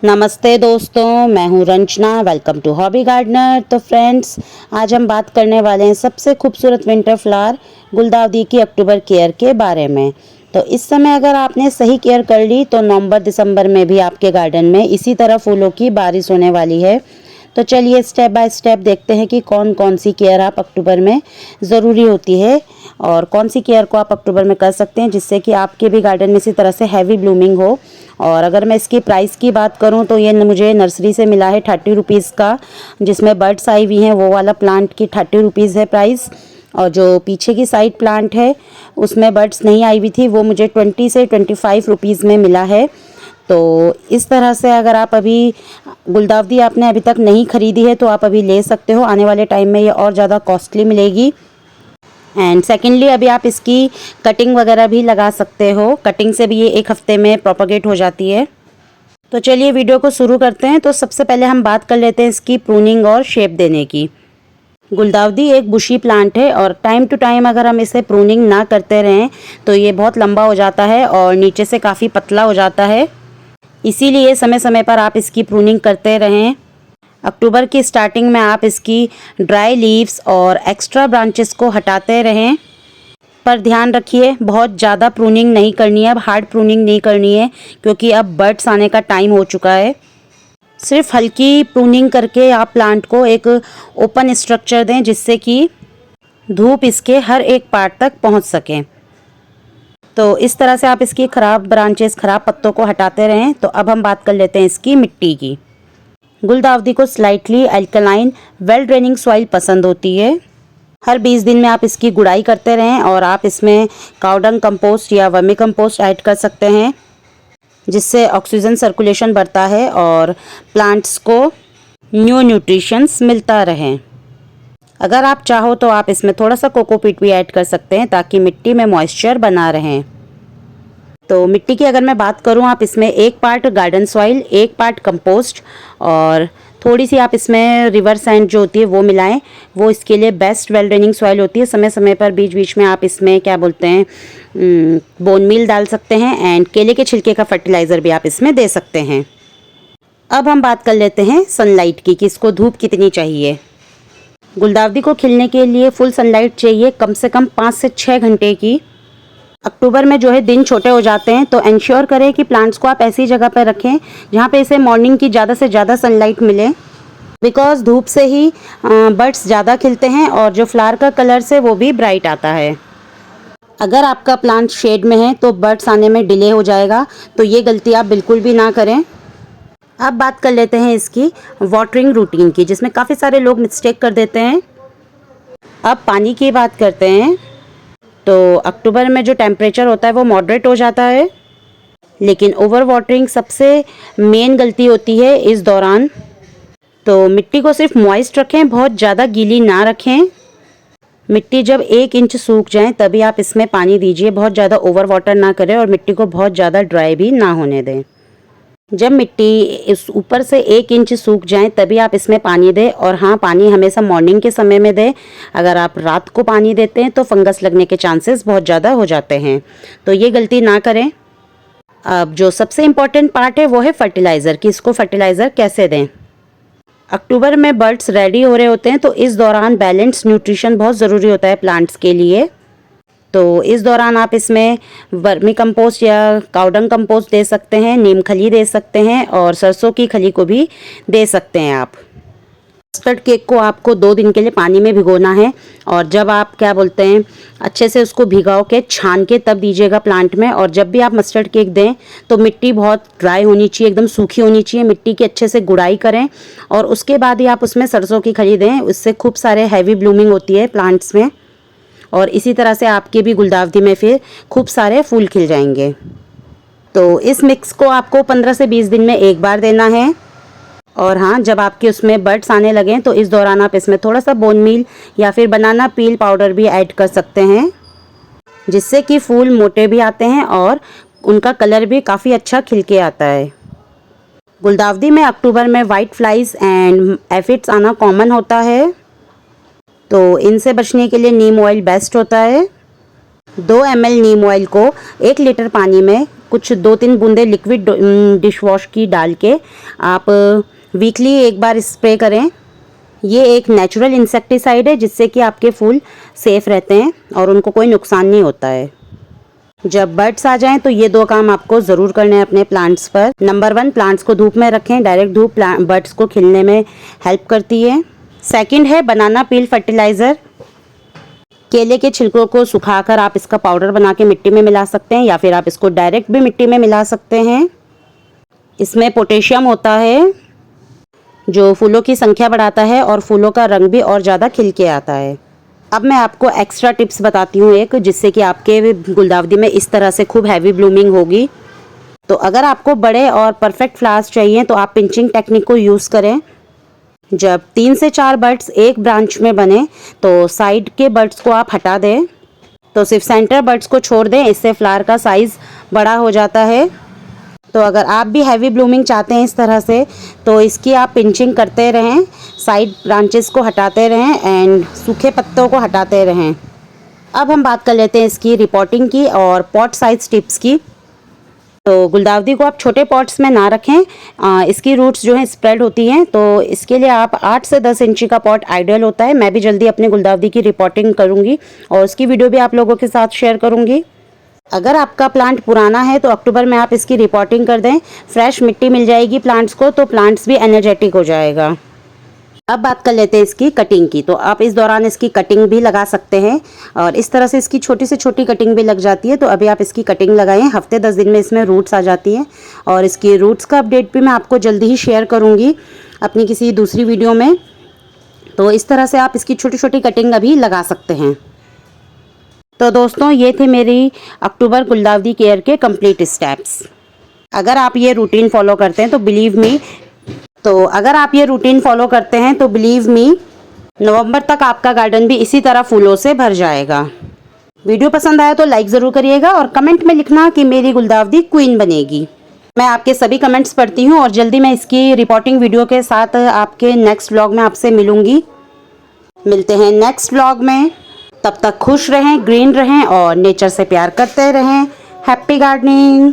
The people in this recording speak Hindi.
नमस्ते दोस्तों, मैं हूँ Ranjana. Welcome to hobby gardener. तो फ्रेंड्स, आज हम बात करने वाले हैं सबसे खूबसूरत विंटर फ्लावर गुलदाउदी की अक्टूबर केयर के बारे में। तो इस समय अगर आपने सही केयर कर ली तो नवंबर दिसंबर में भी आपके गार्डन में इसी तरह फूलों की बारिश होने वाली है। तो चलिए स्टेप बाय स्टेप देखते हैं कि कौन कौन सी केयर आप अक्टूबर में ज़रूरी होती है और कौन सी केयर को आप अक्टूबर में कर सकते हैं जिससे कि आपके भी गार्डन में इसी तरह से हैवी ब्लूमिंग हो। और अगर मैं इसकी प्राइस की बात करूं तो ये मुझे नर्सरी से मिला है 30 रुपीज़ का, जिसमें बर्ड्स आई हुई हैं। वो वाला प्लांट की 30 रुपीज़ है प्राइस, और जो पीछे की साइड प्लांट है उसमें बर्ड्स नहीं आई हुई थी, वो मुझे 20 से 25 रुपीज़ में मिला है। तो इस तरह से अगर आप अभी गुलदाउदी आपने अभी तक नहीं खरीदी है तो आप अभी ले सकते हो। आने वाले टाइम में ये और ज़्यादा कॉस्टली मिलेगी। एंड सेकेंडली, अभी आप इसकी कटिंग वगैरह भी लगा सकते हो। कटिंग से भी ये एक हफ्ते में प्रोपागेट हो जाती है। तो चलिए वीडियो को शुरू करते हैं। तो सबसे पहले हम बात कर लेते हैं इसकी प्रूनिंग और शेप देने की। गुलदाउदी एक बुशी प्लांट है और टाइम टू टाइम अगर हम इसे प्रूनिंग ना करते रहें तो ये बहुत लंबा हो जाता है और नीचे से काफ़ी पतला हो जाता है। इसीलिए समय समय पर आप इसकी प्रूनिंग करते रहें। अक्टूबर की स्टार्टिंग में आप इसकी ड्राई लीव्स और एक्स्ट्रा ब्रांचेस को हटाते रहें। पर ध्यान रखिए, बहुत ज़्यादा प्रूनिंग नहीं करनी है, अब हार्ड प्रूनिंग नहीं करनी है क्योंकि अब बर्ड्स आने का टाइम हो चुका है। सिर्फ हल्की प्रूनिंग करके आप प्लांट को एक ओपन स्ट्रक्चर दें जिससे कि धूप इसके हर एक पार्ट तक पहुंच सके। तो इस तरह से आप इसकी ख़राब ब्रांचेस, ख़राब पत्तों को हटाते रहें। तो अब हम बात कर लेते हैं इसकी मिट्टी की। गुलदाउदी को slightly alkaline well draining soil पसंद होती है। हर 20 दिन में आप इसकी गुड़ाई करते रहें और आप इसमें काउडंग कंपोस्ट या वर्मी कंपोस्ट ऐड कर सकते हैं जिससे ऑक्सीजन सर्कुलेशन बढ़ता है और प्लांट्स को न्यू न्यूट्रिशंस मिलता रहे। अगर आप चाहो तो आप इसमें थोड़ा सा कोकोपीट भी ऐड कर सकते हैं ताकि मिट्टी में मॉइस्चर बना रहे। तो मिट्टी की अगर मैं बात करूं, आप इसमें 1 part garden soil, 1 part compost और थोड़ी सी आप इसमें रिवर सैंड जो होती है वो मिलाएं। वो इसके लिए बेस्ट वेल ड्रेनिंग सॉइल होती है। समय समय पर बीच बीच में आप इसमें क्या बोलते हैं बोन मील डाल सकते हैं एंड केले के छिलके का फर्टिलाइज़र भी आप इसमें दे सकते हैं। अब हम बात कर लेते हैं सनलाइट की कि इसको धूप कितनी चाहिए। गुलदाउदी को खिलने के लिए फुल सनलाइट चाहिए, कम से कम 5 से 6 घंटे की। अक्टूबर में जो है दिन छोटे हो जाते हैं तो इंश्योर करें कि प्लांट्स को आप ऐसी जगह पर रखें जहाँ पे इसे मॉर्निंग की ज़्यादा से ज़्यादा सनलाइट मिले, बिकॉज धूप से ही बर्ड्स ज़्यादा खिलते हैं और जो फ्लावर का कलर से वो भी ब्राइट आता है। अगर आपका प्लांट शेड में है तो बर्ड्स आने में डिले हो जाएगा, तो ये गलती आप बिल्कुल भी ना करें। अब बात कर लेते हैं इसकी वाटरिंग रूटीन की, जिसमें काफ़ी सारे लोग मिस्टेक कर देते हैं। अब पानी की बात करते हैं। तो अक्टूबर में जो टेम्परेचर होता है वो मॉडरेट हो जाता है, लेकिन ओवर वाटरिंग सबसे मेन गलती होती है इस दौरान। तो मिट्टी को सिर्फ मॉइस्ट रखें, बहुत ज़्यादा गीली ना रखें। मिट्टी जब 1 इंच सूख जाए तभी आप इसमें पानी दीजिए, बहुत ज़्यादा ओवर वाटर ना करें और मिट्टी को बहुत ज़्यादा ड्राई भी ना होने दें। जब मिट्टी इस ऊपर से 1 इंच सूख जाए तभी आप इसमें पानी दें। और हाँ, पानी हमेशा मॉर्निंग के समय में दें। अगर आप रात को पानी देते हैं तो फंगस लगने के चांसेस बहुत ज़्यादा हो जाते हैं, तो ये गलती ना करें। अब जो सबसे इम्पॉर्टेंट पार्ट है वो है फर्टिलाइज़र, कि इसको फर्टिलाइज़र कैसे दें। अक्टूबर में बर्ड्स रेडी हो रहे होते हैं तो इस दौरान बैलेंस न्यूट्रिशन बहुत ज़रूरी होता है प्लांट्स के लिए। तो इस दौरान आप इसमें वर्मी कंपोस्ट या काउडंग कंपोस्ट दे सकते हैं, नीम खली दे सकते हैं और सरसों की खली को भी दे सकते हैं आप। मस्टर्ड केक को आपको 2 दिन के लिए पानी में भिगोना है और जब आप क्या बोलते हैं अच्छे से उसको भिगाओ के छान के तब दीजिएगा प्लांट में। और जब भी आप मस्टर्ड केक दें तो मिट्टी बहुत ड्राई होनी चाहिए, एकदम सूखी होनी चाहिए। मिट्टी की अच्छे से गुड़ाई करें और उसके बाद ही आप उसमें सरसों की खली दें। उससे खूब सारे हैवी ब्लूमिंग होती है प्लांट्स में और इसी तरह से आपके भी गुलदाउदी में फिर खूब सारे फूल खिल जाएंगे। तो इस मिक्स को आपको 15 से 20 दिन में एक बार देना है। और हाँ, जब आपके उसमें बर्ड्स आने लगें तो इस दौरान आप इसमें थोड़ा सा बोन मील या फिर बनाना पील पाउडर भी ऐड कर सकते हैं, जिससे कि फूल मोटे भी आते हैं और उनका कलर भी काफ़ी अच्छा खिल के आता है। गुलदाउदी में अक्टूबर में वाइट फ्लाइज एंड एफिड्स आना कॉमन होता है, तो इनसे बचने के लिए नीम ऑयल बेस्ट होता है। 2 ml नीम ऑयल को 1 लीटर पानी में कुछ 2-3 बूंदे लिक्विड डिश वॉश की डाल के आप वीकली एक बार स्प्रे करें। ये एक नेचुरल इंसेक्टिसाइड है जिससे कि आपके फूल सेफ रहते हैं और उनको कोई नुकसान नहीं होता है। जब बर्ड्स आ जाएं तो ये 2 काम आपको ज़रूर करने हैं अपने प्लांट्स पर। नंबर 1, प्लांट्स को धूप में रखें। डायरेक्ट धूप बर्ड्स को खिलने में हेल्प करती है। सेकंड है बनाना पील फर्टिलाइज़र। केले के छिलकों को सुखाकर आप इसका पाउडर बना के मिट्टी में मिला सकते हैं या फिर आप इसको डायरेक्ट भी मिट्टी में मिला सकते हैं। इसमें पोटेशियम होता है जो फूलों की संख्या बढ़ाता है और फूलों का रंग भी और ज़्यादा खिल के आता है। अब मैं आपको एक्स्ट्रा टिप्स बताती हूँ एक, जिससे कि आपके गुलदाउदी में इस तरह से खूब हैवी ब्लूमिंग होगी। तो अगर आपको बड़े और परफेक्ट फ्लावर्स चाहिए तो आप पिंचिंग टेक्निक को यूज़ करें। जब 3 से 4 बड्स एक ब्रांच में बने तो साइड के बड्स को आप हटा दें, तो सिर्फ सेंटर बड्स को छोड़ दें। इससे फ्लावर का साइज़ बड़ा हो जाता है। तो अगर आप भी हैवी ब्लूमिंग चाहते हैं इस तरह से, तो इसकी आप पिंचिंग करते रहें, साइड ब्रांचेस को हटाते रहें एंड सूखे पत्तों को हटाते रहें। अब हम बात कर लेते हैं इसकी रिपोर्टिंग की और पॉट साइज टिप्स की। तो गुलदाउदी को आप छोटे पॉट्स में ना रखें। इसकी रूट्स जो हैं स्प्रेड होती हैं, तो इसके लिए आप 8 से 10 इंची का पॉट आइडियल होता है। मैं भी जल्दी अपने गुलदाउदी की रिपोर्टिंग करूँगी और उसकी वीडियो भी आप लोगों के साथ शेयर करूँगी। अगर आपका प्लांट पुराना है तो अक्टूबर में आप इसकी रिपोर्टिंग कर दें। फ्रेश मिट्टी मिल जाएगी प्लांट्स को, तो प्लांट्स भी एनर्जेटिक हो जाएगा। अब बात कर लेते हैं इसकी कटिंग की। तो आप इस दौरान इसकी कटिंग भी लगा सकते हैं और इस तरह से इसकी छोटी से छोटी कटिंग भी लग जाती है। तो अभी आप इसकी कटिंग लगाएं। हफ्ते 10 दिन में इसमें रूट्स आ जाती हैं और इसकी रूट्स का अपडेट भी मैं आपको जल्दी ही शेयर करूँगी अपनी किसी दूसरी वीडियो में। तो इस तरह से आप इसकी छोटी छोटी कटिंग अभी लगा सकते हैं। तो दोस्तों, ये थे मेरी अक्टूबर गुलदाउदी केयर के कंप्लीट स्टेप्स। अगर आप ये रूटीन फॉलो करते हैं तो बिलीव मी नवंबर तक आपका गार्डन भी इसी तरह फूलों से भर जाएगा। वीडियो पसंद आया तो लाइक ज़रूर करिएगा और कमेंट में लिखना कि मेरी गुलदाउदी क्वीन बनेगी। मैं आपके सभी कमेंट्स पढ़ती हूँ और जल्दी मैं इसकी रिपोर्टिंग वीडियो के साथ आपके नेक्स्ट व्लॉग में आपसे मिलूँगी। मिलते हैं नेक्स्ट व्लॉग में। तब तक खुश रहें, ग्रीन रहें और नेचर से प्यार करते रहें। Happy gardening.